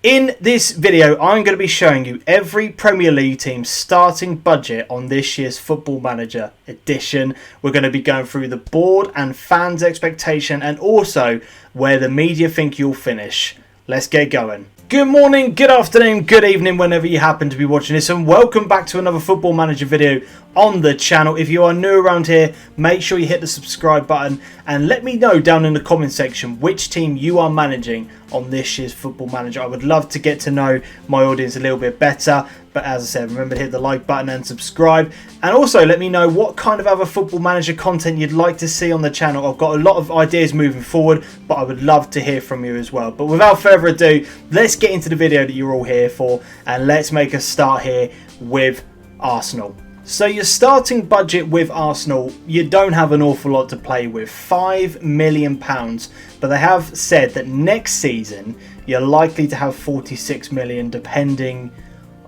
In this video, I'm going to be showing you every Premier League team's starting budget on this year's Football Manager edition. We're going to be going through the board and fans' expectation and also where the media think you'll finish. Let's get going. Good morning, good afternoon, good evening, whenever you happen to be watching this, and welcome back to another Football Manager video on the channel. If you are new around here, make sure you hit the subscribe button and let me know down in the comment section which team you are managing on this year's Football Manager. I would love to get to know my audience a little bit better, but as I said, remember to hit the like button and subscribe, and also let me know what kind of other Football Manager content you'd like to see on the channel. I've got a lot of ideas moving forward, but I would love to hear from you as well. But without further ado, let's get into the video that you're all here for, and let's make a start here with Arsenal. So your starting budget with Arsenal, you don't have an awful lot to play with, £5 million, but they have said that next season you're likely to have 46 million, depending,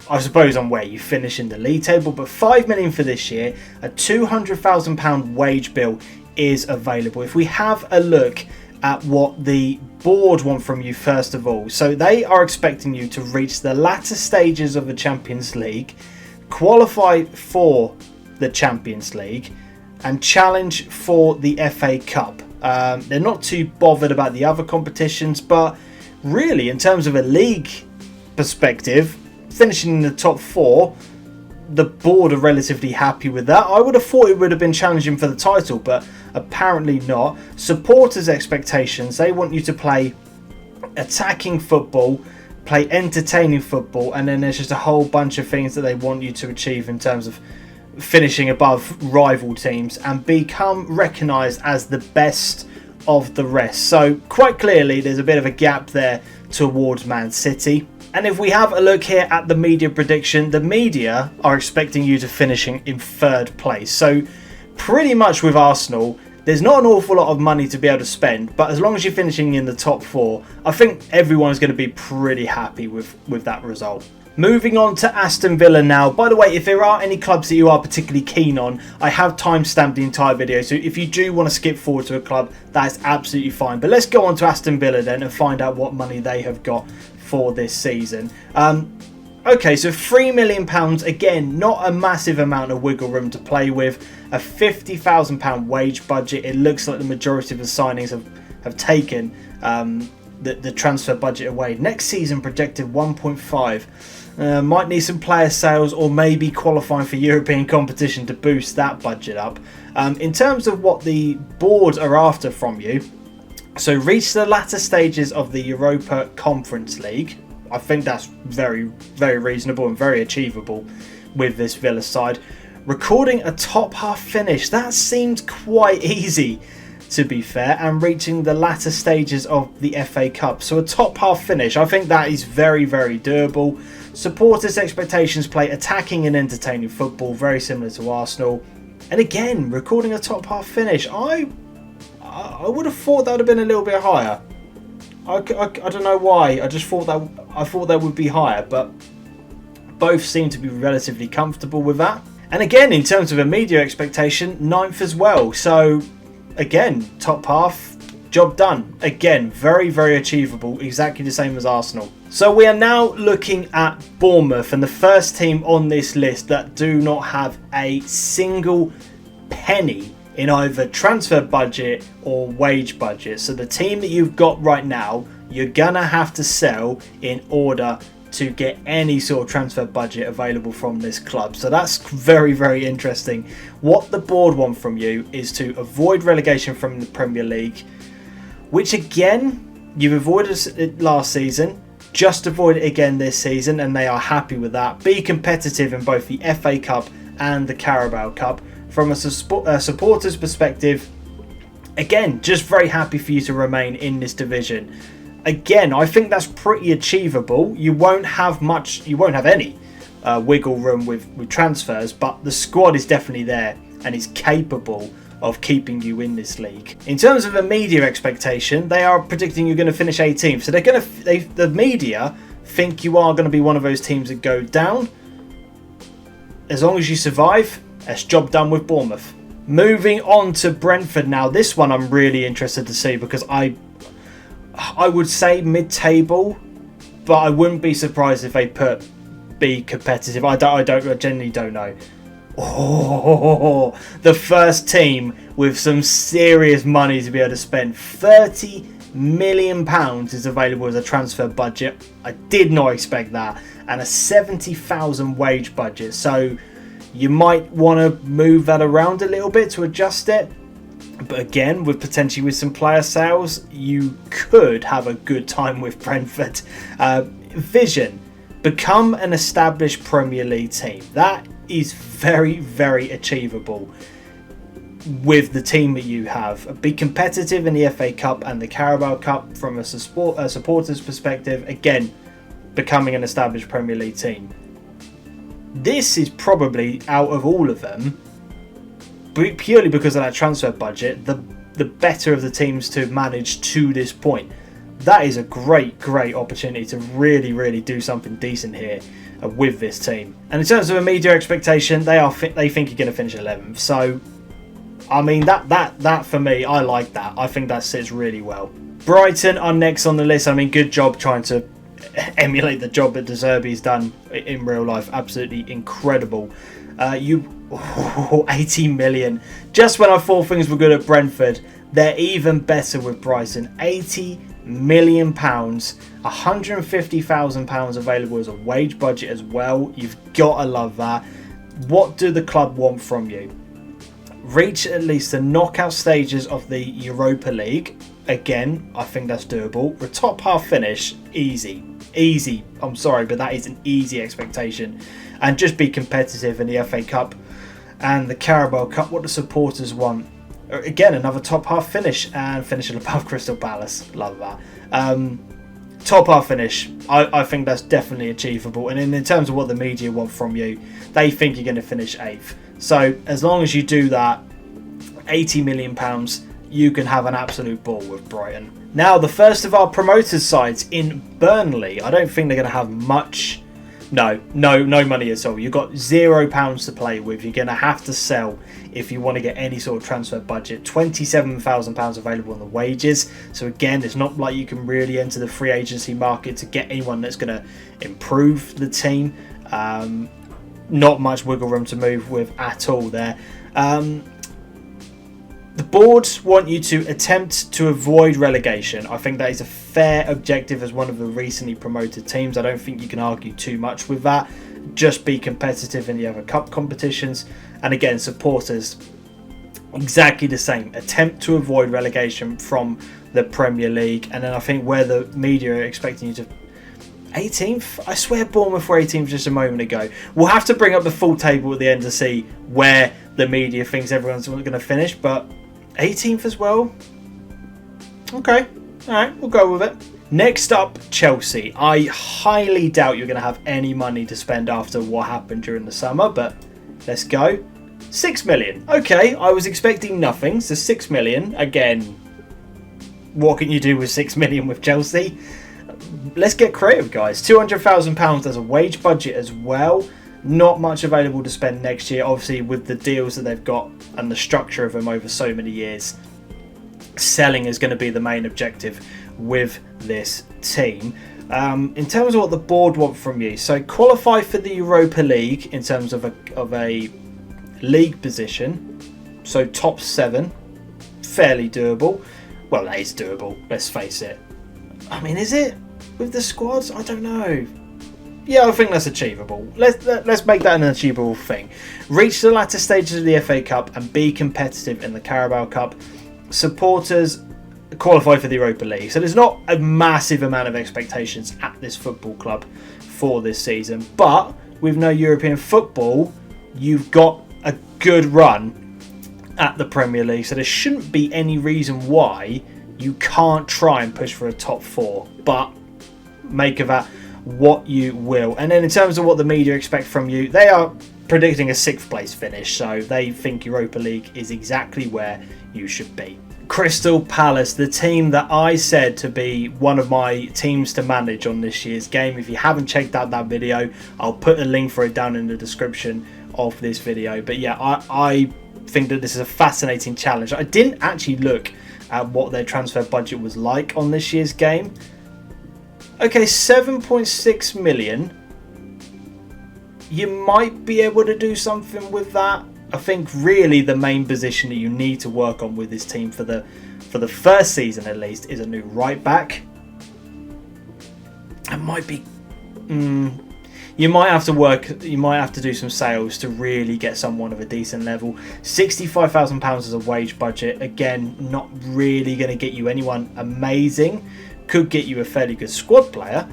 I suppose, on where you finish in the league table. But £5 million for this year, a £200,000 wage bill is available. If we have a look at what the board want from you first of all, so they are expecting you to reach the latter stages of the Champions League, qualify for the Champions League, and challenge for the FA Cup. They're not too bothered about the other competitions, but really in terms of a league perspective, finishing in the top four, the board are relatively happy with that. I would have thought it would have been challenging for the title, but apparently not. Supporters' expectations, they want you to play attacking football, play entertaining football, and then there's just a whole bunch of things that they want you to achieve in terms of finishing above rival teams and become recognised as the best of the rest. So quite clearly there's a bit of a gap there towards Man City. And if we have a look here at the media prediction, the media are expecting you to finishing in third place. So pretty much with Arsenal, there's not an awful lot of money to be able to spend, but as long as you're finishing in the top four, I think everyone's going to be pretty happy with that result. Moving on to Aston Villa now. By the way, if there are any clubs that you are particularly keen on, I have time-stamped the entire video, so if you do want to skip forward to a club, that's absolutely fine. But let's go on to Aston Villa then and find out what money they have got for this season. Okay, so £3 million, again, not a massive amount of wiggle room to play with. A £50,000 wage budget. It looks like the majority of the signings have taken the transfer budget away. Next season projected 1.5. Might need some player sales or maybe qualifying for European competition to boost that budget up. In terms of what the board are after from you, so reach the latter stages of the Europa Conference League. I think that's very, very reasonable and very achievable with this Villa side. Recording a top half finish, that seemed quite easy to be fair, and reaching the latter stages of the FA Cup. So a top half finish, I think that is very, very doable. Supporters' expectations, play attacking and entertaining football, very similar to Arsenal. And again, recording a top half finish, I would have thought that would have been a little bit higher. I don't know why. I thought that would be higher, but both seem to be relatively comfortable with that. And again, in terms of a media expectation, 9th as well. So again, top half, job done. Again, very, very achievable, exactly the same as Arsenal. So we are now looking at Bournemouth, and the first team on this list that do not have a single penny in either transfer budget or wage budget. So the team that you've got right now, you're gonna have to sell in order to get any sort of transfer budget available from this club. So that's very, very interesting. What the board want from you is to avoid relegation from the Premier League, which again, you've avoided it last season, just avoid it again this season, and they are happy with that. Be competitive in both the FA Cup and the Carabao Cup. From a supporter's perspective, again, just very happy for you to remain in this division. Again, I think that's pretty achievable. You won't have any wiggle room with transfers, but the squad is definitely there and is capable of keeping you in this league. In terms of a media expectation, they are predicting you're going to finish 18th. So the media think you are going to be one of those teams that go down. As long as you survive, that's job done with Bournemouth. Moving on to Brentford now. This one I'm really interested to see, because I would say mid-table but I wouldn't be surprised if they be competitive. I genuinely don't know. Oh, the first team with some serious money to be able to spend. £30 million is available as a transfer budget. I did not expect that. And a 70,000 wage budget. So you might want to move that around a little bit to adjust it. But again, potentially with some player sales, you could have a good time with Brentford. Vision. Become an established Premier League team. That is very, very achievable with the team that you have. Be competitive in the FA Cup and the Carabao Cup from a supporter's perspective. Again, becoming an established Premier League team. This is probably, out of all of them, purely because of that transfer budget, the better of the teams to manage to this point. That is a great opportunity to really do something decent here with this team. And in terms of a media expectation, they think you're going to finish 11th. So, I mean, that for me, I like that. I think that sits really well. Brighton are next on the list. I mean, good job trying to emulate the job that De Zerbi's done in real life. Absolutely incredible. 18 million. Just when I thought things were good at Brentford, they're even better with Brighton. £80 million, £150,000 available as a wage budget as well. You've got to love that. What do the club want from you? Reach at least the knockout stages of the Europa League. Again, I think that's doable. The top half finish, easy. I'm sorry, but that is an easy expectation. And just be competitive in the FA Cup and the Carabao Cup. What the supporters want. Again, another top half finish and finishing above Crystal Palace. Love that. Top half finish. I think that's definitely achievable. And in terms of what the media want from you, they think you're going to finish 8th. So as long as you do that, £80 million, you can have an absolute ball with Brighton. Now, the first of our promoters' sides in Burnley. I don't think they're going to have much. No money at all. You've got £0 to play with. You're going to have to sell if you want to get any sort of transfer budget. £27,000 available on the wages. So again, it's not like you can really enter the free agency market to get anyone that's going to improve the team. Not much wiggle room to move with at all there. The board want you to attempt to avoid relegation. I think that is a fair objective as one of the recently promoted teams. I don't think you can argue too much with that. Just be competitive in the other cup competitions. And again, supporters, exactly the same. Attempt to avoid relegation from the Premier League. And then I think where the media are expecting you to... 18th? I swear Bournemouth were 18th just a moment ago. We'll have to bring up the full table at the end to see where the media thinks everyone's going to finish. But 18th as well? Okay. Alright, we'll go with it. Next up, Chelsea. I highly doubt you're going to have any money to spend after what happened during the summer, but let's go. 6 million. Okay, I was expecting nothing, so 6 million. Again, what can you do with 6 million with Chelsea? Let's get creative, guys. £200,000 as a wage budget as well. Not much available to spend next year, obviously, with the deals that they've got and the structure of them over so many years. Selling is going to be the main objective with this team. In terms of what the board want from you, so qualify for the Europa League in terms of a league position. So top 7, fairly doable. Well, that is doable, let's face it. I mean, is it? With the squads? I don't know. Yeah, I think that's achievable. Let's make that an achievable thing. Reach the latter stages of the FA Cup and be competitive in the Carabao Cup. Supporters qualify for the Europa League. So there's not a massive amount of expectations at this football club for this season. But with no European football, you've got a good run at the Premier League. So there shouldn't be any reason why you can't try and push for a top 4. But make of that what you will. And then in terms of what the media expect from you, they are predicting a 6th place finish, so they think Europa League is exactly where you should be. Crystal Palace, the team that I said to be one of my teams to manage on this year's game. If you haven't checked out that video, I'll put a link for it down in the description of this video. But yeah, I think that this is a fascinating challenge. I didn't actually look at what their transfer budget was like on this year's game. Okay, 7.6 million. You might be able to do something with that. I think really the main position that you need to work on with this team for the first season at least is a new right back. It might be. You might have to work. You might have to do some sales to really get someone of a decent level. £65,000 as a wage budget. Again, not really going to get you anyone amazing. Could get you a fairly good squad player.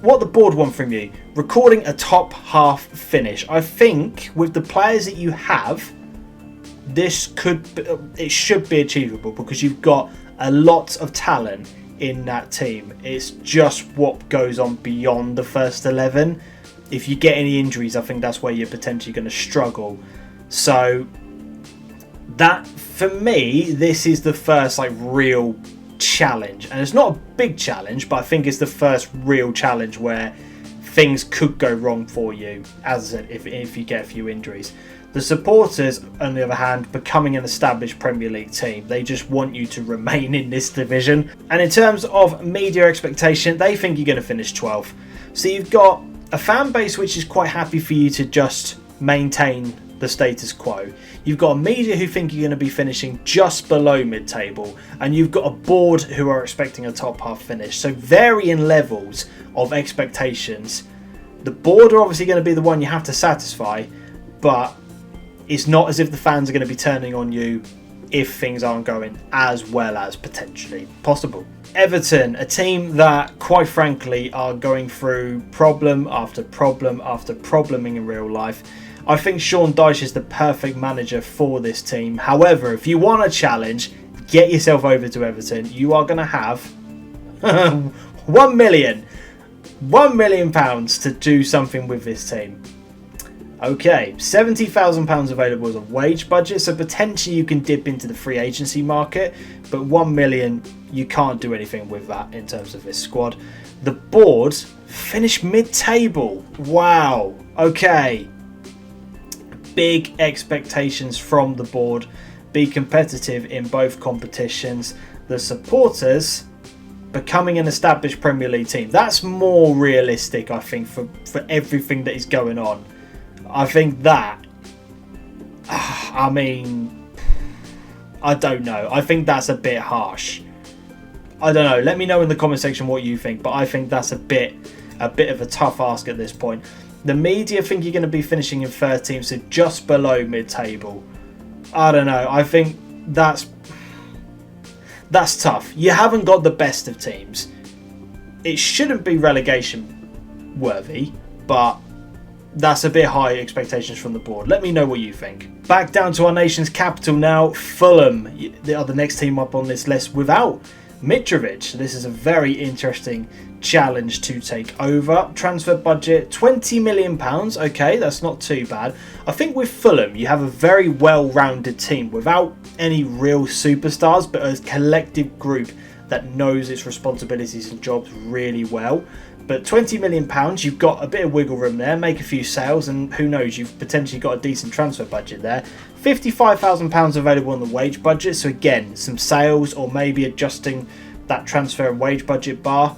What the board want from you? Recording a top half finish. I think with the players that you have, it should be achievable because you've got a lot of talent in that team. It's just what goes on beyond the first 11. If you get any injuries, I think that's where you're potentially going to struggle. So that, for me, this is the first real challenge, and it's not a big challenge, but I think it's the first real challenge where things could go wrong for you, as I said, if you get a few injuries. The supporters, on the other hand, becoming an established Premier League team, they just want you to remain in this division. And in terms of media expectation, they think you're going to finish 12th. So you've got a fan base which is quite happy for you to just maintain the status quo. You've got a media who think you're going to be finishing just below mid-table, and you've got a board who are expecting a top half finish. So varying levels of expectations. The board are obviously going to be the one you have to satisfy, but it's not as if the fans are going to be turning on you if things aren't going as well as potentially possible. Everton, a team that quite frankly are going through problem after problem after problem in real life. I think Sean Dyche is the perfect manager for this team. However, if you want a challenge, get yourself over to Everton. You are going to have £1 million to do something with this team. Okay, £70,000 available as a wage budget, so potentially you can dip into the free agency market, but £1 million, you can't do anything with that in terms of this squad. The board finished mid-table. Wow. Okay. Big expectations from the board. Be competitive in both competitions. The supporters becoming an established Premier League team. That's more realistic, I think, for everything that is going on. I think that, I don't know. I think that's a bit harsh. I don't know. Let me know in the comment section what you think, but I think that's a bit of a tough ask at this point. The media think you're going to be finishing in 13th, so just below mid-table. I don't know. I think that's tough. You haven't got the best of teams. It shouldn't be relegation worthy, but that's a bit high expectations from the board. Let me know what you think. Back down to our nation's capital now. Fulham, they are the next team up on this list without Mitrovic. This is a very interesting challenge to take over. Transfer budget £20 million. Okay, that's not too bad. I think with Fulham you have a very well-rounded team without any real superstars, but a collective group that knows its responsibilities and jobs really well. But £20 million, you've got a bit of wiggle room there, make a few sales, and who knows, you've potentially got a decent transfer budget there. £55,000 available on the wage budget, so again, some sales or maybe adjusting that transfer and wage budget bar.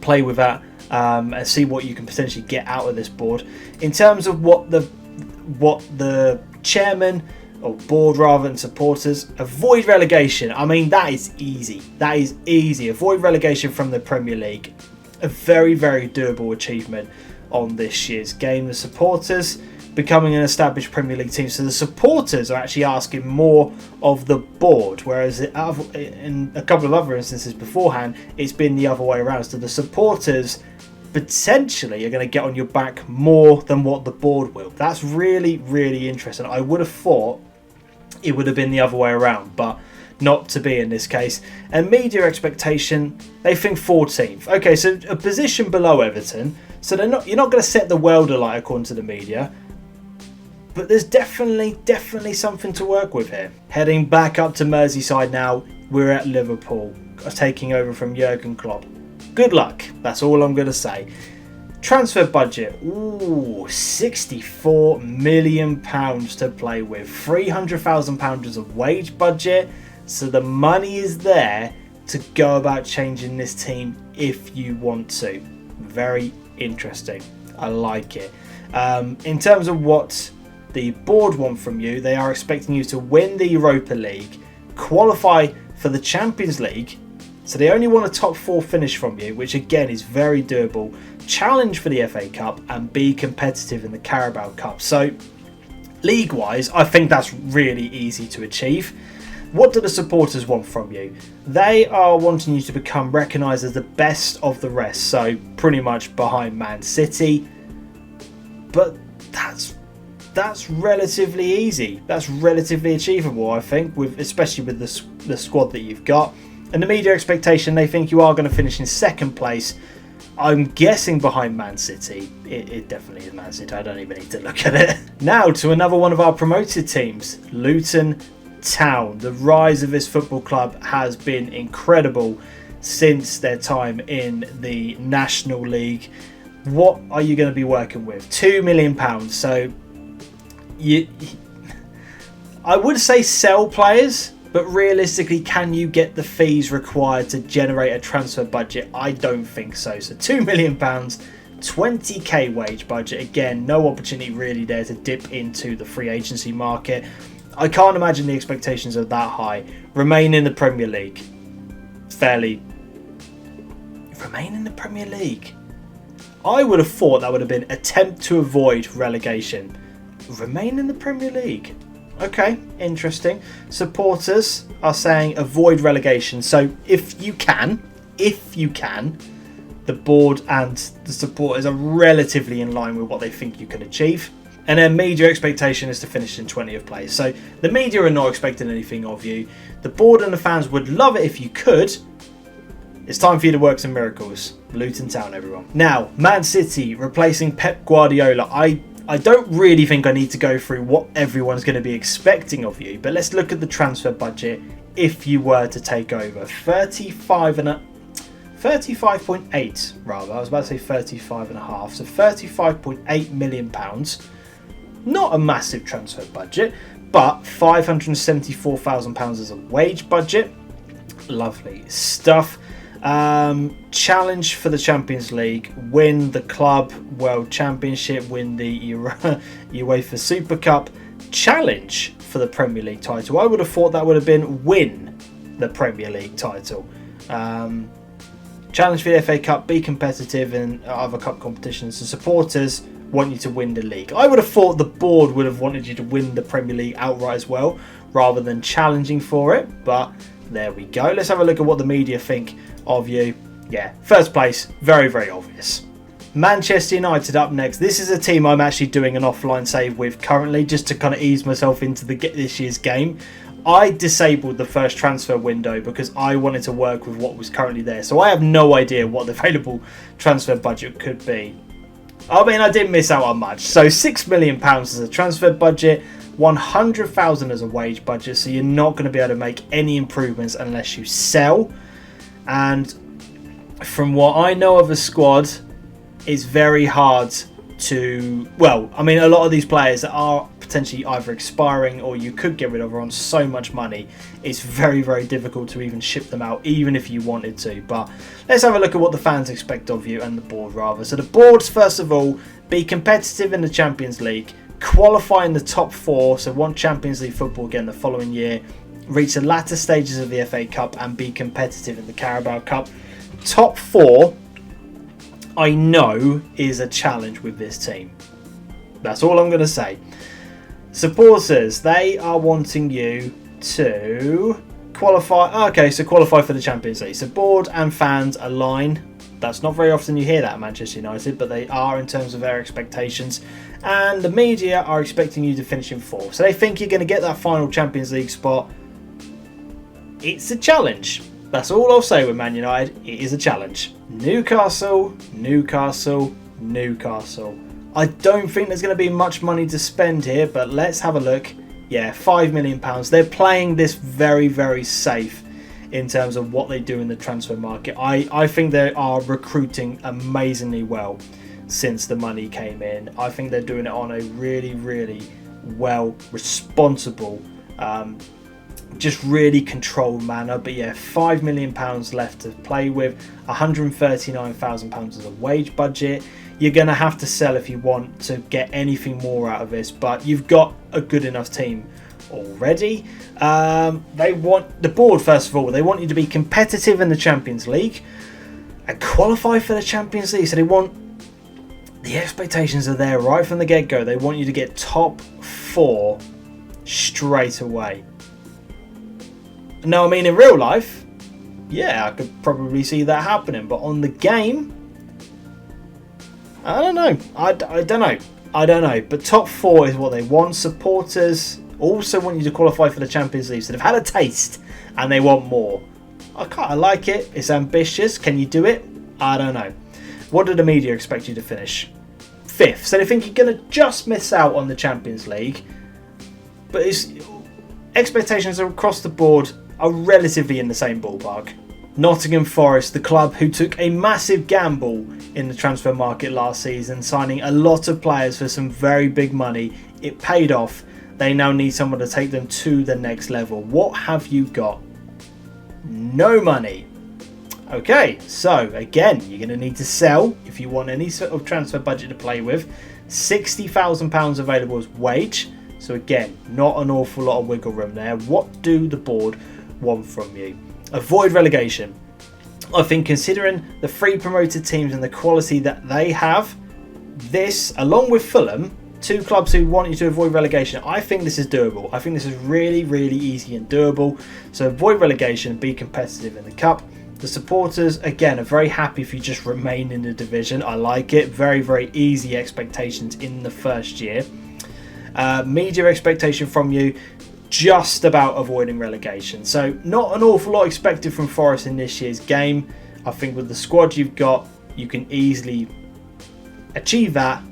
Play with that and see what you can potentially get out of this board. In terms of what the chairman or board rather and supporters, avoid relegation. I mean, that is easy. That is easy. Avoid relegation from the Premier League. A very, very doable achievement on this year's game. The supporters becoming an established Premier League team. So the supporters are actually asking more of the board, whereas in a couple of other instances beforehand, it's been the other way around. So the supporters potentially are going to get on your back more than what the board will. That's really, really interesting. I would have thought it would have been the other way around, but not to be in this case. And media expectation, they think 14th. Okay, so a position below Everton. So you're not going to set the world alight according to the media, but there's definitely something to work with here. Heading back up to Merseyside now, we're at Liverpool, taking over from Jurgen Klopp. Good luck, that's all I'm going to say. Transfer budget, £64 million to play with. £300,000 as a wage budget, so the money is there to go about changing this team if you want to. Very interesting. I like it. In terms of what the board want from you, they are expecting you to win the Europa League, qualify for the Champions League, so they only want a top 4 finish from you, which again is very doable, challenge for the FA Cup, and be competitive in the Carabao Cup. So league wise, I think that's really easy to achieve. What do the supporters want from you? They are wanting you to become recognised as the best of the rest, so pretty much behind Man City, but that's relatively easy. That's relatively achievable, I think, especially with the squad that you've got. And the media expectation, they think you are going to finish in second place. I'm guessing behind Man City. It definitely is Man City. I don't even need to look at it. Now to another one of our promoted teams, Luton Town. The rise of this football club has been incredible since their time in the National League. What are you going to be working with? £2 million. So I would say sell players, but realistically, can you get the fees required to generate a transfer budget? I don't think so. So £2 million, 20k wage budget. Again, no opportunity really there to dip into the free agency market. I can't imagine the expectations are that high. Remain in the Premier League. Remain in the Premier League. I would have thought that would have been attempt to avoid relegation. Remain in the Premier League. Okay, interesting. Supporters are saying avoid relegation. So if you can, the board and the supporters are relatively in line with what they think you can achieve. And their media expectation is to finish in 20th place. So the media are not expecting anything of you. The board and the fans would love it if you could. It's time for you to work some miracles. Luton Town, everyone. Now, Man City replacing Pep Guardiola. I don't really think I need to go through what everyone's going to be expecting of you, but let's look at the transfer budget if you were to take over. 35.8 rather. I was about to say 35.5. So £35.8 million. Not a massive transfer budget, but £574,000 as a wage budget. Lovely stuff. Challenge for the Champions League, win the Club World Championship, win the UEFA Super Cup, challenge for the Premier League title. I would have thought that would have been win the Premier League title. Challenge for the FA Cup, be competitive in other cup competitions. The supporters want you to win the league. I would have thought the board would have wanted you to win the Premier League outright as well, rather than challenging for it, but there we go. Let's have a look at what the media think of you. Yeah, first place, very, very obvious. Manchester United up next. This is a team I'm actually doing an offline save with currently, just to kind of ease myself into this year's game. I disabled the first transfer window because I wanted to work with what was currently there. So I have no idea what the available transfer budget could be. I mean, I didn't miss out on much. So £6 million as a transfer budget, 100,000 as a wage budget. So you're not going to be able to make any improvements unless you sell. And from what I know of the squad, it's very hard to, well, I mean, a lot of these players that are potentially either expiring or you could get rid of are on so much money. It's very, very difficult to even ship them out, even if you wanted to. But let's have a look at what the fans expect of you, and the board rather. So the boards, first of all, be competitive in the Champions League, qualify in the top 4, so want Champions League football again the following year, reach the latter stages of the FA Cup and be competitive in the Carabao Cup. Top 4, I know, is a challenge with this team. That's all I'm going to say. Supporters, they are wanting you to qualify. Okay, so qualify for the Champions League. So board and fans align. That's not very often you hear that at Manchester United, but they are in terms of their expectations. And the media are expecting you to finish in 4th. So they think you're going to get that final Champions League spot. It's a challenge. That's all I'll say with Man United. It is a challenge. Newcastle. I don't think there's going to be much money to spend here, but let's have a look. Yeah, £5 million. They're playing this very, very safe in terms of what they do in the transfer market. I think they are recruiting amazingly well since the money came in. I think they're doing it on a really, really well, responsible just really controlled manner. But yeah, £5 million left to play with, £139,000 as a wage budget. You're going to have to sell if you want to get anything more out of this, but you've got a good enough team already. They want the board, first of all, they want you to be competitive in the Champions League and qualify for the Champions League. So they want, the expectations are there right from the get-go. They want you to get top 4 straight away. Now, I mean, in real life, yeah, I could probably see that happening, but on the game, I don't know. I don't know. But top 4 is what they want. Supporters also want you to qualify for the Champions League. So they've had a taste and they want more. I like it. It's ambitious. Can you do it? I don't know. What do the media expect you to finish? 5th. So they think you're going to just miss out on the Champions League. But expectations across the board are relatively in the same ballpark. Nottingham Forest, the club who took a massive gamble in the transfer market last season, signing a lot of players for some very big money. It paid off. They now need someone to take them to the next level. What have you got? No money. Okay, so again, you're going to need to sell if you want any sort of transfer budget to play with. £60,000 available as wage. So again, not an awful lot of wiggle room there. What do the board want from you? Avoid relegation. I think considering the 3 promoted teams and the quality that they have, this, along with Fulham, 2 clubs who want you to avoid relegation, I think this is doable. I think this is really, really easy and doable. So avoid relegation, be competitive in the cup. The supporters, again, are very happy if you just remain in the division. I like it. Very, very easy expectations in the first year. Media expectation from you, just about avoiding relegation. So not an awful lot expected from Forest in this year's game. I think with the squad you've got, you can easily achieve that,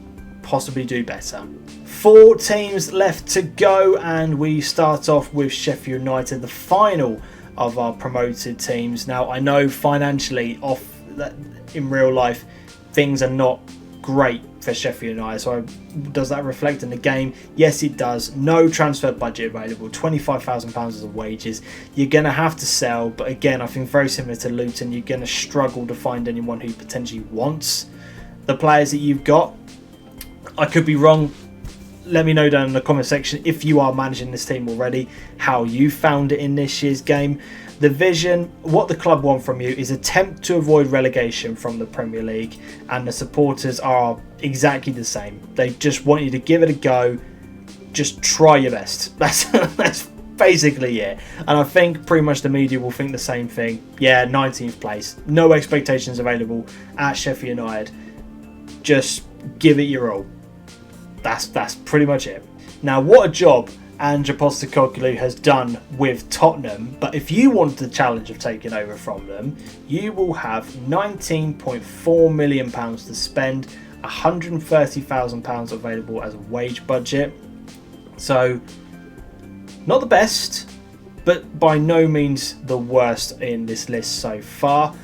possibly do better. 4 teams left to go, and we start off with Sheff Utd, the final of our promoted teams. Now, I know financially, in real life, things are not great for Sheff Utd. So does that reflect in the game? Yes, it does. No transfer budget available. £25,000 as of wages. You're going to have to sell. But again, I think very similar to Luton, you're going to struggle to find anyone who potentially wants the players that you've got. I could be wrong. Let me know down in the comment section if you are managing this team already, how you found it in this year's game. The vision, what the club want from you is attempt to avoid relegation from the Premier League, and the supporters are exactly the same. They just want you to give it a go, just try your best. That's basically it. And I think pretty much the media will think the same thing. Yeah, 19th place, no expectations available at Sheff Utd. Just give it your all. That's pretty much it. Now, what a job Ange Postecoglou has done with Tottenham, but if you want the challenge of taking over from them, you will have £19.4 million to spend, £130,000 available as a wage budget. So, not the best, but by no means the worst in this list so far.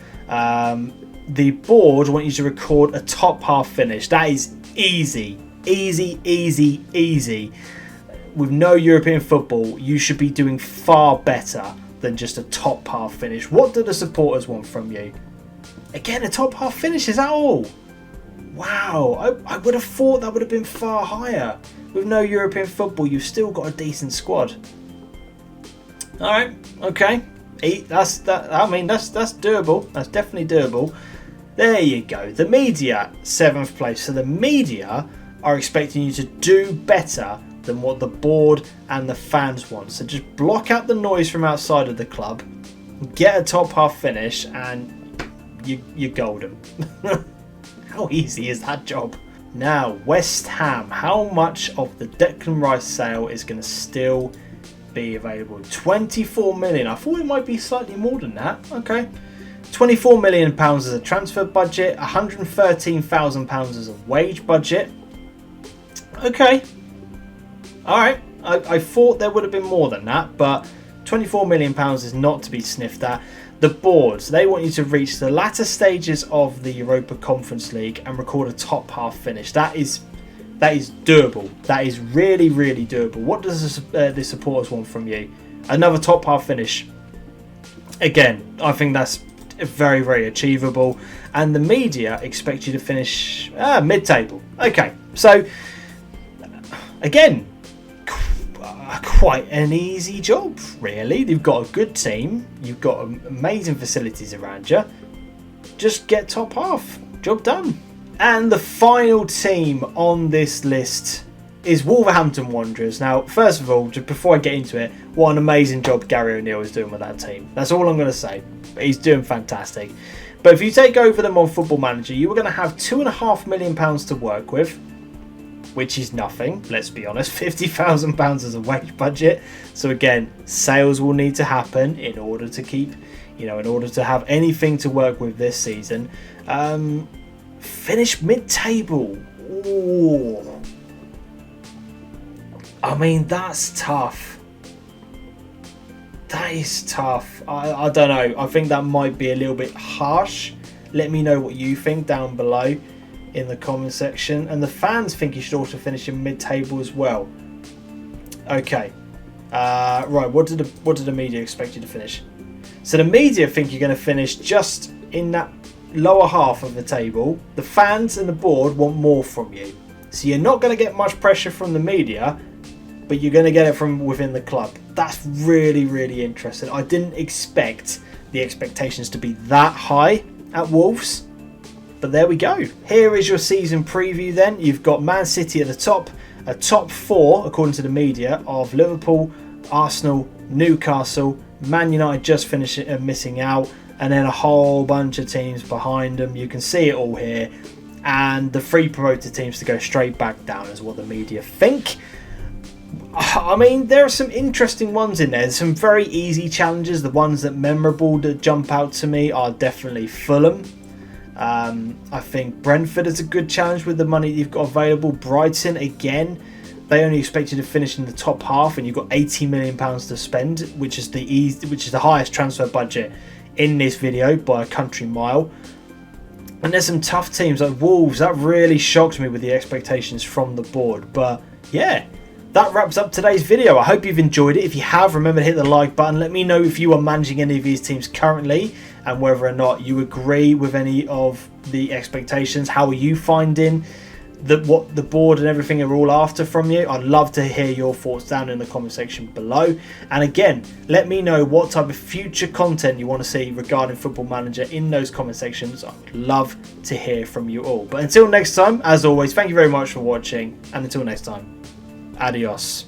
The board want you to record a top half finish. That is easy. Easy. With no European football, you should be doing far better than just a top half finish. What do the supporters want from you? Again, a top half finish, is that all? Wow, I would have thought that would have been far higher. With no European football, you've still got a decent squad. Alright, okay. That's doable. That's definitely doable. There you go. The media, 7th place. So the media are expecting you to do better than what the board and the fans want. So just block out the noise from outside of the club, get a top half finish, and you're golden. How easy is that job? Now, West Ham. How much of the Declan Rice sale is going to still be available? 24 million. I thought it might be slightly more than that. Okay. £24 million as a transfer budget, £113,000 as a wage budget. Okay. Alright. I thought there would have been more than that, but £24 million is not to be sniffed at. The boards, they want you to reach the latter stages of the Europa Conference League and record a top half finish. That is doable. That is really, really doable. What does the supporters want from you? Another top half finish. Again, I think that's very, very achievable. And the media expect you to finish mid-table. Okay, so again, quite an easy job, really. You've got a good team. You've got amazing facilities around you. Just get top half. Job done. And the final team on this list is Wolverhampton Wanderers. Now, first of all, just before I get into it, what an amazing job Gary O'Neill is doing with that team. That's all I'm going to say. He's doing fantastic. But if you take over them on Football Manager, you are going to have £2.5 million to work with, which is nothing, let's be honest. £50,000 as a wage budget. So again, sales will need to happen in order to keep, in order to have anything to work with this season. Finish mid-table. Ooh. I mean, that's tough. That is tough. I don't know. I think that might be a little bit harsh. Let me know what you think down below in the comment section. And the fans think you should also finish in mid-table as well. Okay. Right. What did the media expect you to finish? So the media think you're going to finish just in that lower half of the table. The fans and the board want more from you. So you're not going to get much pressure from the media, but you're going to get it from within the club. That's really, really interesting. I didn't expect the expectations to be that high at Wolves. But there we go. Here is your season preview then. You've got Man City at the top. A top four, according to the media, of Liverpool, Arsenal, Newcastle, Man United just finishing missing out, and then a whole bunch of teams behind them. You can see it all here. And the 3 promoted teams to go straight back down is what the media think. I mean, there are some interesting ones in there. There's some very easy challenges. The ones that memorable that jump out to me are definitely Fulham. I think Brentford is a good challenge with the money you've got available. Brighton, again, they only expect you to finish in the top half, and you've got £80 million to spend, which is the highest transfer budget in this video by a country mile. And there's some tough teams like Wolves. That really shocked me with the expectations from the board. But yeah, that wraps up today's video. I hope you've enjoyed it. If you have, remember to hit the like button. Let me know if you are managing any of these teams currently and whether or not you agree with any of the expectations. How are you finding what the board and everything are all after from you? I'd love to hear your thoughts down in the comment section below. And again, let me know what type of future content you want to see regarding Football Manager in those comment sections. I'd love to hear from you all. But until next time, as always, thank you very much for watching. And until next time, adios.